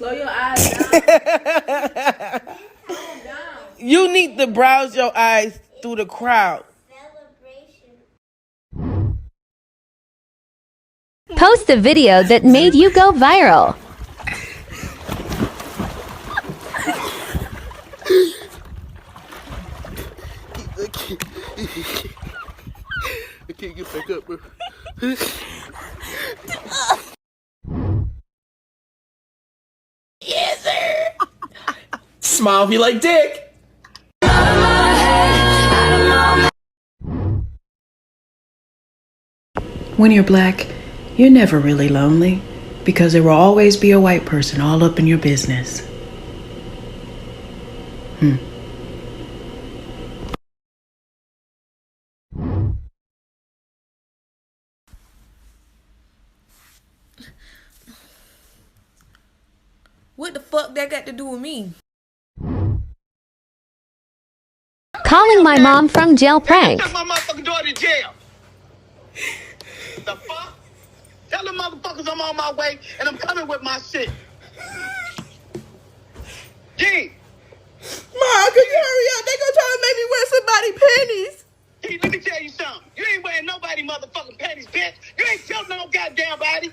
Slow your eyes down. You need to browse your eyes through the crowd. Post the video that made you go viral. I can't get back up, bro. Yes, sir. Smile if you like dick. When you're black, you're never really lonely because there will always be a white person all up in your business. What the fuck that got to do with me? Calling my mom from jail prank. Took my motherfucking daughter to jail. The fuck? Tell the motherfuckers I'm on my way and I'm coming with my shit. Gee. Ma, can you hurry up? They gonna try to make me wear somebody panties. Gee, let me tell you something. You ain't wearing nobody motherfucking panties, bitch. You ain't telling no goddamn body.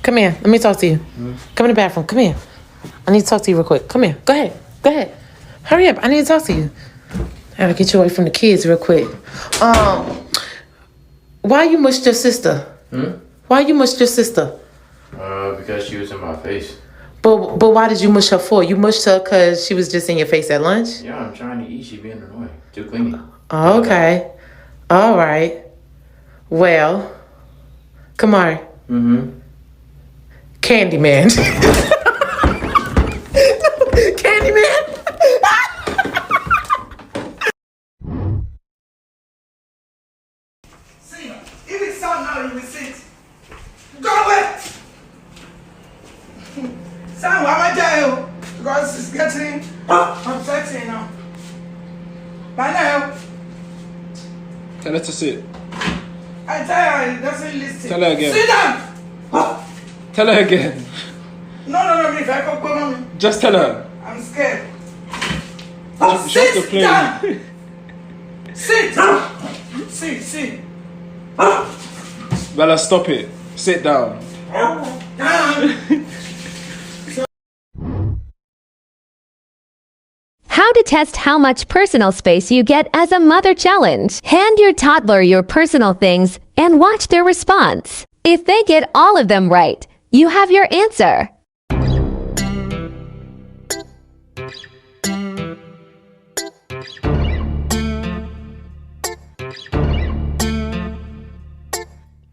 Come here. Let me talk to you. Come in the bathroom. Come here. I need to talk to you real quick. Come here. Go ahead. Go ahead. Hurry up. I need to talk to you. I gotta get you away from the kids real quick. Why you mushed your sister? Why you mushed your sister? Because she was in my face. But why did you mush her for? You mushed her because she was just in your face at lunch? Yeah, I'm trying to eat. She being annoying. Too clingy. Okay. All right. Well, Kamari. Candyman. Candyman. See, if it's something out of you, sit. Go away. Son, why am I jail? Because it's getting upsetting now. By now, Tell her to sit. I tell her, it doesn't listen. Tell her again. Sit down. Tell her again. No, if I go mommy. Just tell her. I'm scared. She has to Sit play. down. Sit. Bella, stop it. Sit down. Down. How to test how much personal space you get as a mother challenge. Hand your toddler your personal things and watch their response. If they get all of them right, you have your answer.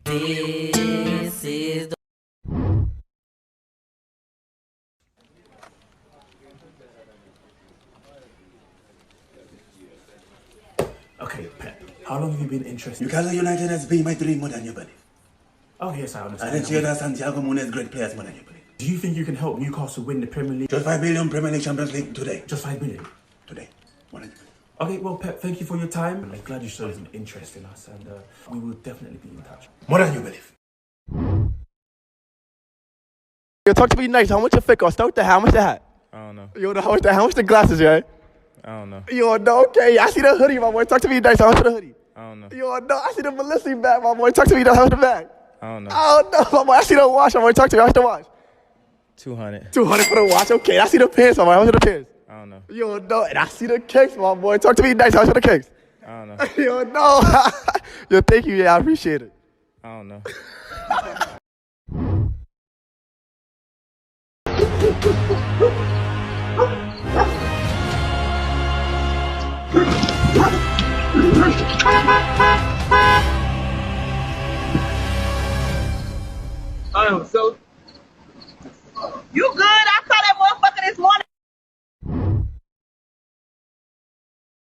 This is the Okay, Pep, how long have you been interested? Newcastle United has been my dream more than you believe. Oh, yes, I I understand. didn't see that Santiago Munez great players more than you believe. Do you think you can help Newcastle win the Premier League? Just 5 billion Premier League Champions League today. Just 5 million? Today. More than you believe. Okay, well, Pep, thank you for your time. I'm glad you showed some interest in us, and we will definitely be in touch. More than you believe. Yo, talk to me nice. How much your fit cost? Start with the hat. How much the hat? I don't know. Yo, how much the glasses, right? I don't know. Yo, no, okay. I see the hoodie, my boy. Talk to me nice. How much the hoodie? I don't know. Yo, no, I see the Melissa bag, my boy. Talk to me nice. How much the bag? I don't know. Oh, no, my boy. I see the watch, my boy. Talk to me. How much the watch? 200. 200 for the watch. Okay, I see the pants, my boy. How much the pants? I don't know. Yo, no, and I see the cakes, my boy. Talk to me nice. How much the cakes? I don't know. Yo, no. Yo, thank you. Yeah, I appreciate it. I don't know. So You good? I saw that motherfucker this morning.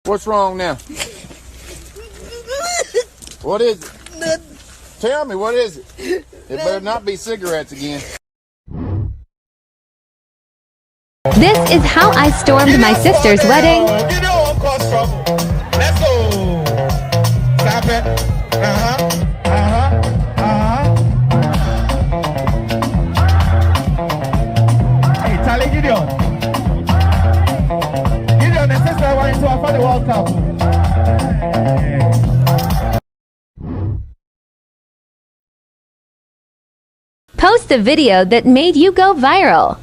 What's wrong now? What is it? Tell me, what is it? It better not be cigarettes again. This is how I stormed my sister's wedding. You know I'm cause trouble. Let's go. Stop it. Post a video that made you go viral.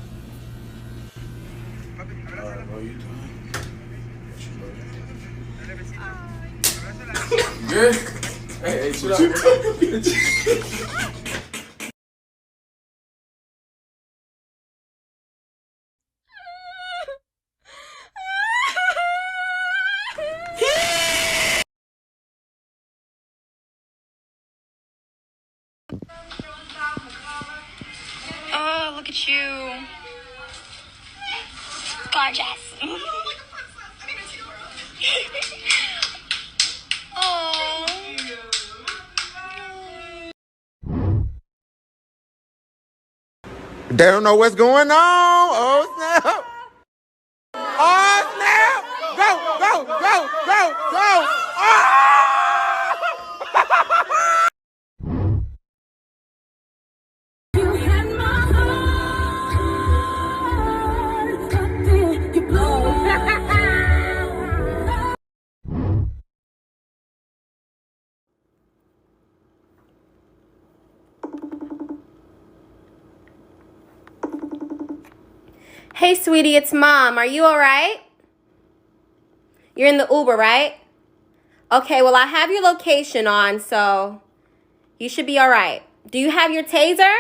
Good? Hey, chill out. Oh, look at you. Gorgeous. Oh. They don't know what's going on. Oh, snap. Oh, snap. Go, go, go, go, go. Oh! Hey, sweetie, it's Mom. Are you all right? You're in the Uber, right? Okay, well, I have your location on, so you should be all right. Do you have your taser?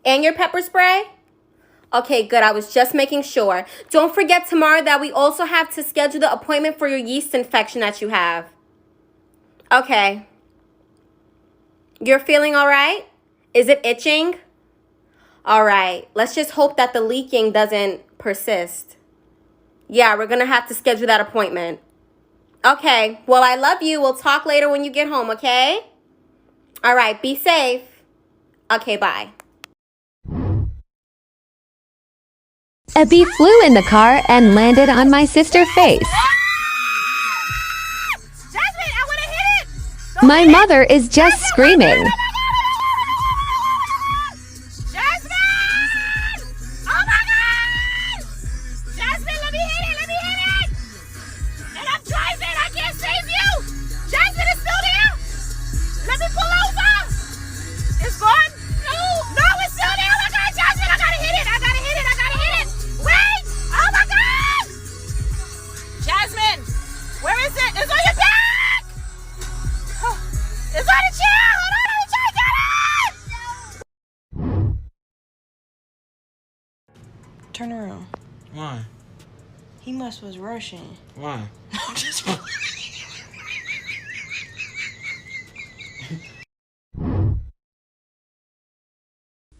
And your pepper spray? Okay, good. I was just making sure. Don't forget tomorrow that we also have to schedule the appointment for your yeast infection that you have. Okay. You're feeling all right? Is it itching? All right. Let's just hope that the leaking doesn't persist. Yeah, we're going to have to schedule that appointment. Okay. Well, I love you. We'll talk later when you get home, okay? All right. Be safe. Okay, bye. A bee flew in the car and landed on my sister's face. Jasmine, I want to hit it. My mother is just screaming. Turn around. Why? He must was rushing. Why? I'm just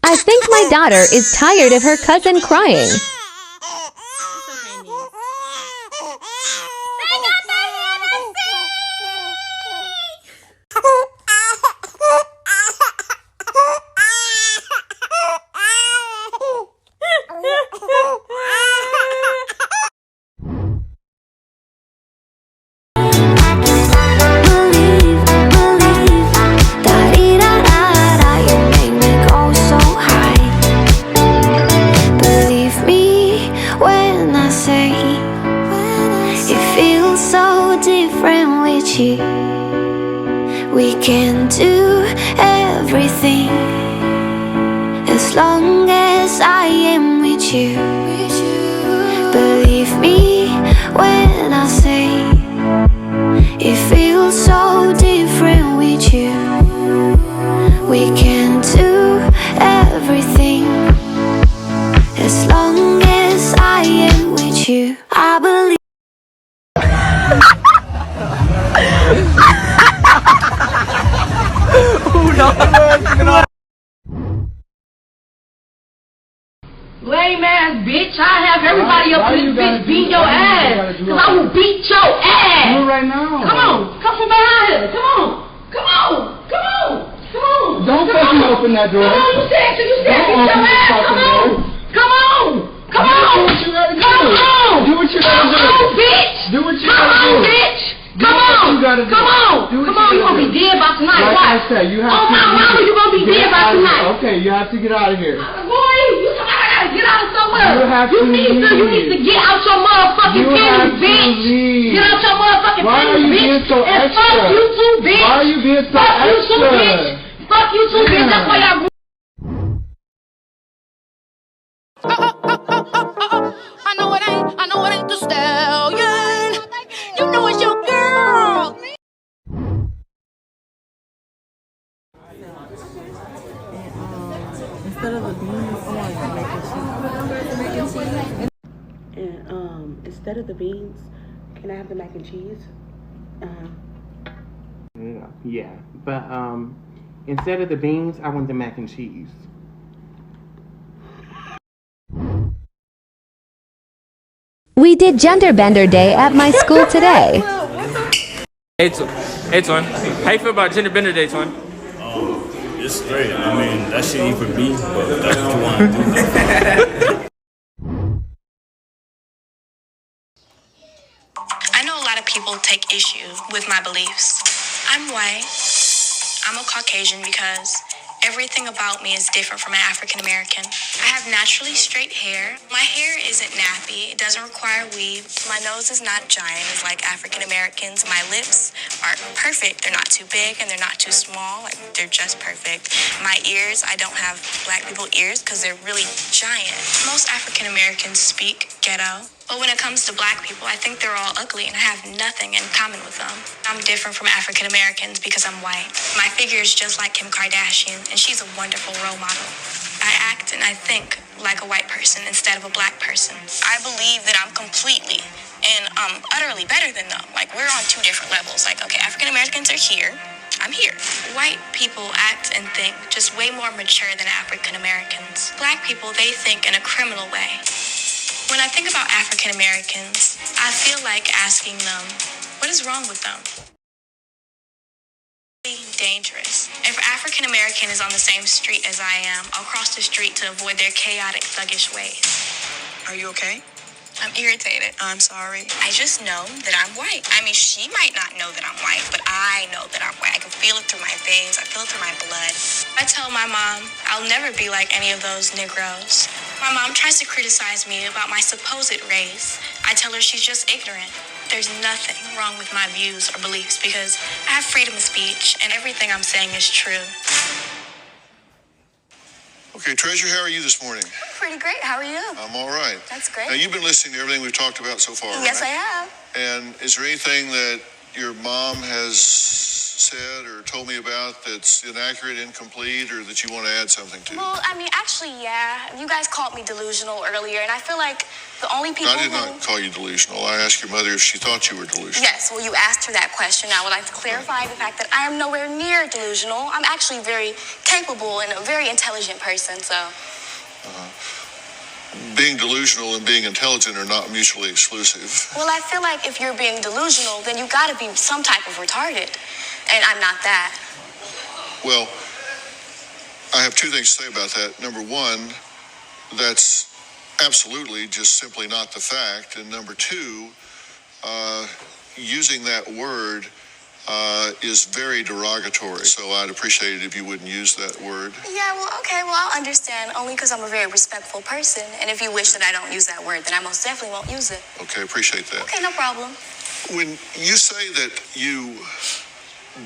I think my daughter is tired of her cousin crying. We can do everything as long as I am with you. Believe me when I say it feels so different with you. We can do everything as long as I am with you. I believe. Lame ass bitch, I have everybody up in this bitch beating your ass. Cause I will beat your ass. Do it right now. Come from behind here. Come on. Don't fucking open that door. Come on, you said beat your ass. Come on. Do what you gotta do. Do what you gotta do. Bitch. Do what you gotta do. Bitch. Come on, you gonna be dead by tonight. Like Watch. I said, you have to. Oh, my mama, you gonna be dead by tonight. Okay, you have to get out of here. Boy, you gotta get out somewhere. You need to get out your motherfucking business, bitch. Get out your motherfucking business, bitch. And fuck you too, bitch. Why are you being so extra? Fuck you too, bitch. That's why y'all. of the beans, can I have the mac and cheese? Yeah, but instead of the beans, I want the mac and cheese. We did Gender Bender Day at my school today. Hey, Twin. How you feel about Gender Bender Day, Twin? It's great. I mean, that shit ain't for me, but that's what you want to do. I know a lot of people take issue with my beliefs. I'm white. I'm a Caucasian because everything about me is different from an African American. I have naturally straight hair. My hair isn't nappy. It doesn't require weave. My nose is not giant as like African Americans. My lips are perfect. They're not too big and they're not too small. Like, they're just perfect. My ears, I don't have black people ears because they're really giant. Most African Americans speak ghetto. But when it comes to black people, I think they're all ugly and I have nothing in common with them. I'm different from African Americans because I'm white. My figure is just like Kim Kardashian, and she's a wonderful role model. I act and I think like a white person instead of a black person. I believe that I'm completely and utterly better than them. Like, we're on two different levels. Like, okay, African Americans are here. I'm here. White people act and think just way more mature than African Americans. Black people, they think in a criminal way. When I think about African Americans, I feel like asking them, what is wrong with them? Dangerous. If an African American is on the same street as I am, I'll cross the street to avoid their chaotic, thuggish ways. Are you okay? I'm irritated. I'm sorry. I just know that I'm white. I mean, she might not know that I'm white, but I know that I'm white. I can feel it through my veins. I feel it through my blood. I tell my mom I'll never be like any of those Negroes. My mom tries to criticize me about my supposed race. I tell her she's just ignorant. There's nothing wrong with my views or beliefs because I have freedom of speech and everything I'm saying is true. Okay, Treasure, how are you this morning? Pretty great. How are you? I'm all right. That's great. Now, you've been listening to everything we've talked about so far, Yes, right? I have. And is there anything that your mom has said or told me about that's inaccurate, incomplete, or that you want to add something to? Well, I mean, actually, yeah. You guys called me delusional earlier, and I feel like the only people I did not call you delusional. I asked your mother if she thought you were delusional. Yes, well, you asked her that question. I would like to clarify the fact that I am nowhere near delusional. I'm actually very capable and a very intelligent person, so... Being delusional and being intelligent are not mutually exclusive. Well, I feel like if you're being delusional, then you got to be some type of retarded. And I'm not that. Well, I have two things to say about that. Number one, that's absolutely just simply not the fact. And number two, using that word is very derogatory. So I'd appreciate it if you wouldn't use that word. Yeah, well, okay, well, I'll understand. Only because I'm a very respectful person. And if you wish that I don't use that word, then I most definitely won't use it. Okay, appreciate that. Okay, no problem. When you say that you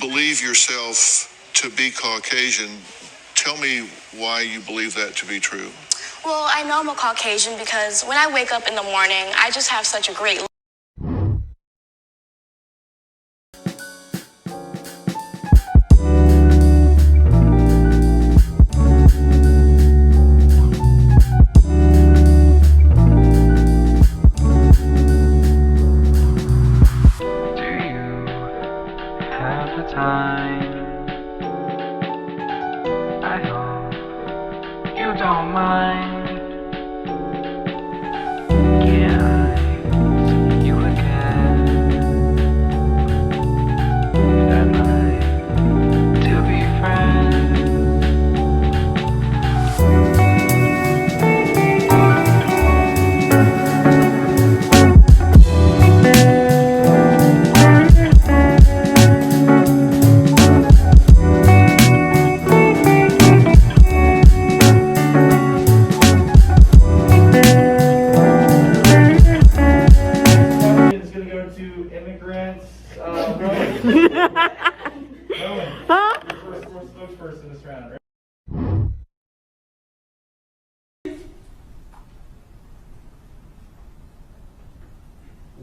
believe yourself to be Caucasian, tell me why you believe that to be true. Well, I know I'm a Caucasian because when I wake up in the morning, I just have such a great...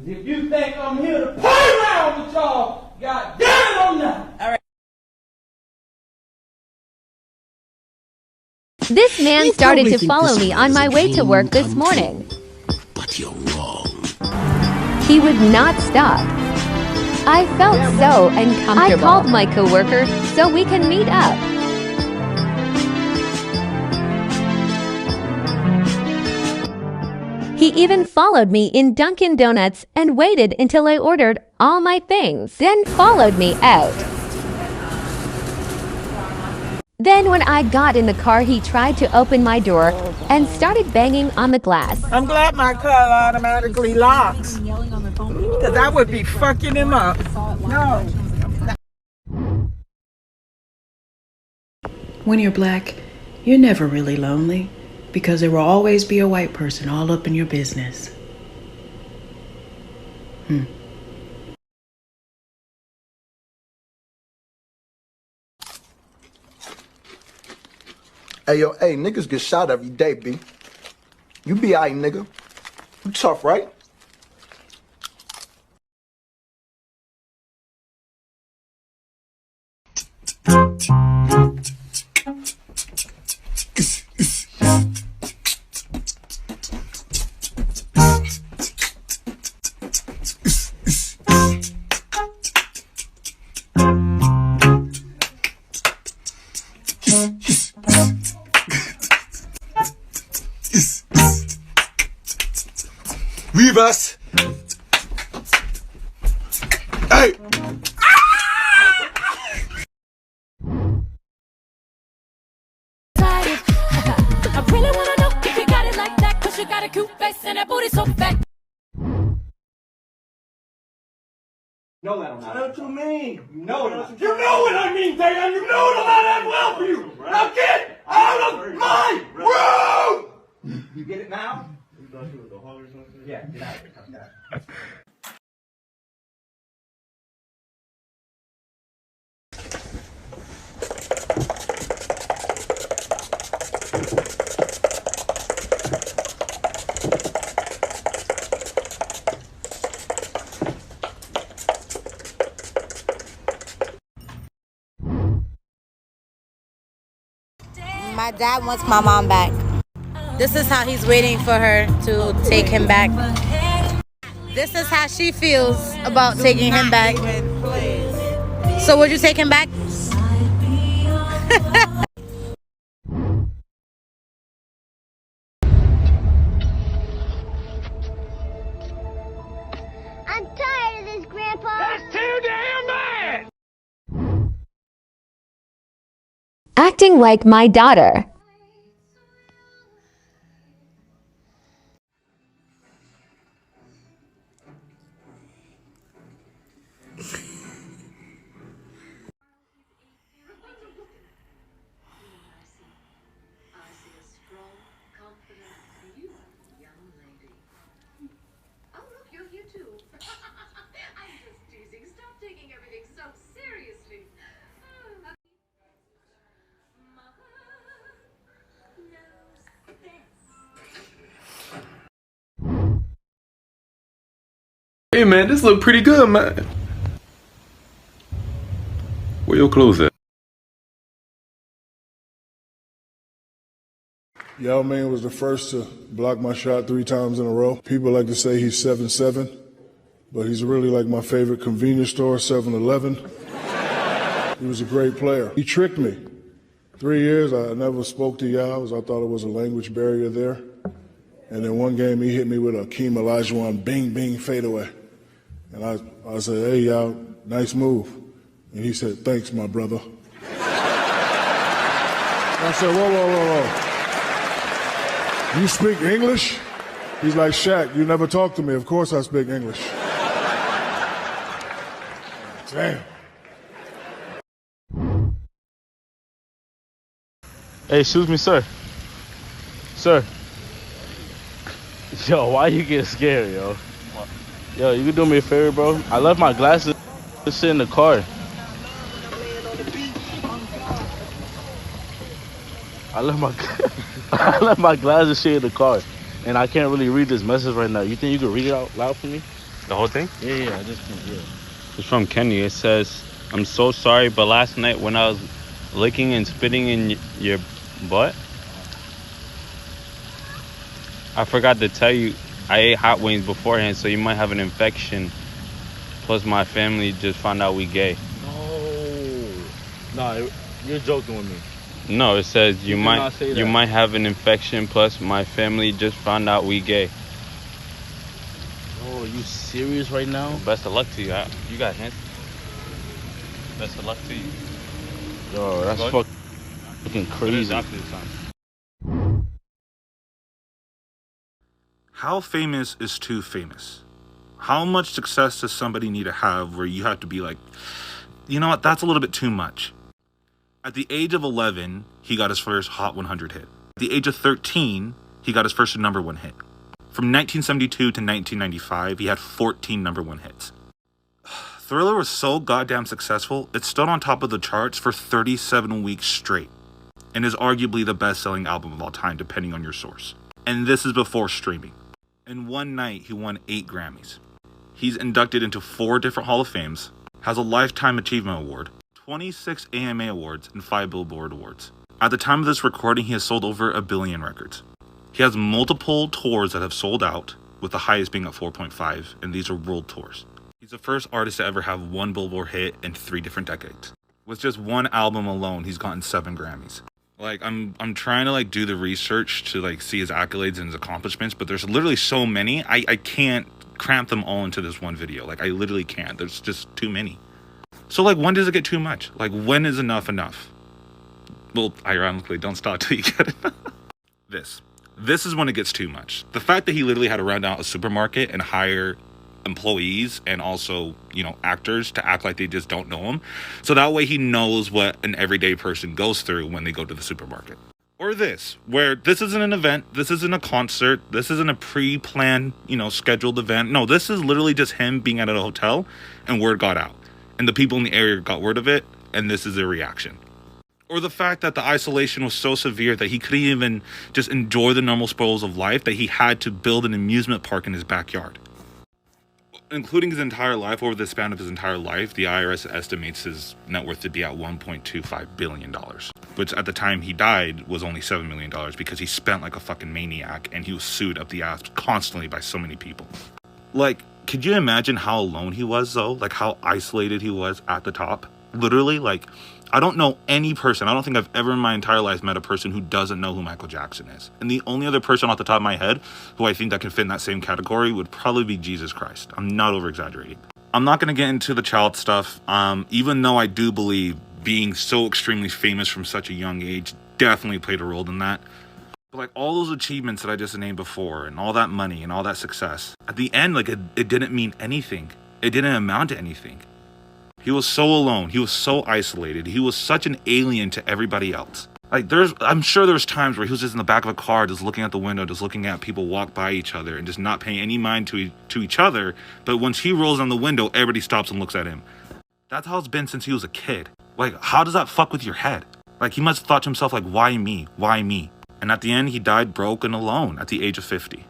If you think I'm here to play around with y'all, God damn it, I'm not. All right. This man started to follow me on my way to work this morning. But you're wrong. He would not stop. I felt so uncomfortable. I called my coworker so we can meet up. He even followed me in Dunkin' Donuts and waited until I ordered all my things, then followed me out. Then when I got in the car, he tried to open my door and started banging on the glass. I'm glad my car automatically locks. Because I would be fucking him up. No. When you're black, you're never really lonely because there will always be a white person all up in your business. Hey, yo, hey, niggas get shot every day, B. You be aight, nigga. You tough, right? Reverse. Hey. I really wanna know if you got it like that, 'cause you got a cute face and that booty so fat. Know that or not? What you mean? You know it. You know what I mean, Taylor. You know it a lot that well for you. Now get out of my room. You get it now? Yeah, get out of here. Come down. My dad wants my mom back. This is how he's waiting for her to take him back. This is how she feels about taking him back. So would you take him back? I'm tired of this, Grandpa. That's too damn bad. Acting like my daughter. Hey man, this look pretty good, man. Where your clothes at? Yao Ming was the first to block my shot 3 times in a row. People like to say he's 7'7", but he's really like my favorite convenience store, 7-Eleven. He was a great player. He tricked me. 3 years, I never spoke to Yao. I thought it was a language barrier there. And then one game, he hit me with a Hakeem Olajuwon bing, bing fadeaway. And I said, hey, Yao, nice move. And he said, thanks, my brother. I said, whoa. You speak English? He's like, Shaq, you never talk to me. Of course I speak English. Damn. Hey, excuse me, sir. Sir. Yo, why you get scared, yo? Yo, you can do me a favor, bro? I left my glasses sit in the car. I left my glasses shit in the car, and I can't really read this message right now. You think you could read it out loud for me? The whole thing? Yeah, I just can't. Yeah. It's from Kenny. It says, I'm so sorry, but last night when I was licking and spitting in your butt, I forgot to tell you I ate hot wings beforehand, so you might have an infection. Plus, my family just found out we gay. No, you're joking with me. No, it says you might that. have an infection. Plus, my family just found out we gay. Oh, are you serious right now? Best of luck to you. You got hints. Best of luck to you. Yo, that's fucking crazy. How famous is too famous? How much success does somebody need to have where you have to be like, you know what, that's a little bit too much? At the age of 11, he got his first Hot 100 hit. At the age of 13, he got his first number one hit. From 1972 to 1995, he had 14 number one hits. Thriller was so goddamn successful, it stood on top of the charts for 37 weeks straight, and is arguably the best-selling album of all time, depending on your source. And this is before streaming. In one night, he won 8 Grammys. He's inducted into 4 different Hall of Fames, has a Lifetime Achievement Award, 26 AMA Awards, and 5 Billboard Awards. At the time of this recording, he has sold over 1 billion records. He has multiple tours that have sold out, with the highest being at 4.5, and these are world tours. He's the first artist to ever have 1 Billboard hit in 3 different decades. With just 1 album alone, he's gotten 7 Grammys. Like, I'm trying to, like, do the research to, like, see his accolades and his accomplishments, but there's literally so many, I can't cramp them all into this one video. Like, I literally can't. There's just too many. So, like, when does it get too much? Like, when is enough enough? Well, ironically, don't stop till you get enough. This is when it gets too much. The fact that he literally had to run out a supermarket and hire employees and also, you know, actors to act like they just don't know him, so that way he knows what an everyday person goes through when they go to the supermarket. Or this, where this isn't an event, this isn't a concert, this isn't a pre-planned, you know, scheduled event. No, this is literally just him being at a hotel and word got out, and the people in the area got word of it, and this is their reaction. Or the fact that the isolation was so severe that he couldn't even just enjoy the normal spoils of life, that he had to build an amusement park in his backyard. Including his entire life, over the span of his entire life, the IRS estimates his net worth to be at $1.25 billion. Which at the time he died was only $7 million because he spent like a fucking maniac and he was sued up the ass constantly by so many people. Like, could you imagine how alone he was though? Like how isolated he was at the top? Literally, like, I don't know any person, I don't think I've ever in my entire life met a person who doesn't know who Michael Jackson is. And the only other person off the top of my head who I think that can fit in that same category would probably be Jesus Christ. I'm not over exaggerating. I'm not going to get into the child stuff, even though I do believe being so extremely famous from such a young age definitely played a role in that. But like all those achievements that I just named before and all that money and all that success, at the end, like it didn't mean anything. It didn't amount to anything. He was so alone. He was so isolated. He was such an alien to everybody else. Like I'm sure there's times where he was just in the back of a car, just looking out the window, just looking at people walk by each other and just not paying any mind to each other. But once he rolls on the window, everybody stops and looks at him. That's how it's been since he was a kid. Like, how does that fuck with your head? Like, he must have thought to himself, like, why me? Why me? And at the end, he died broke and alone at the age of 50.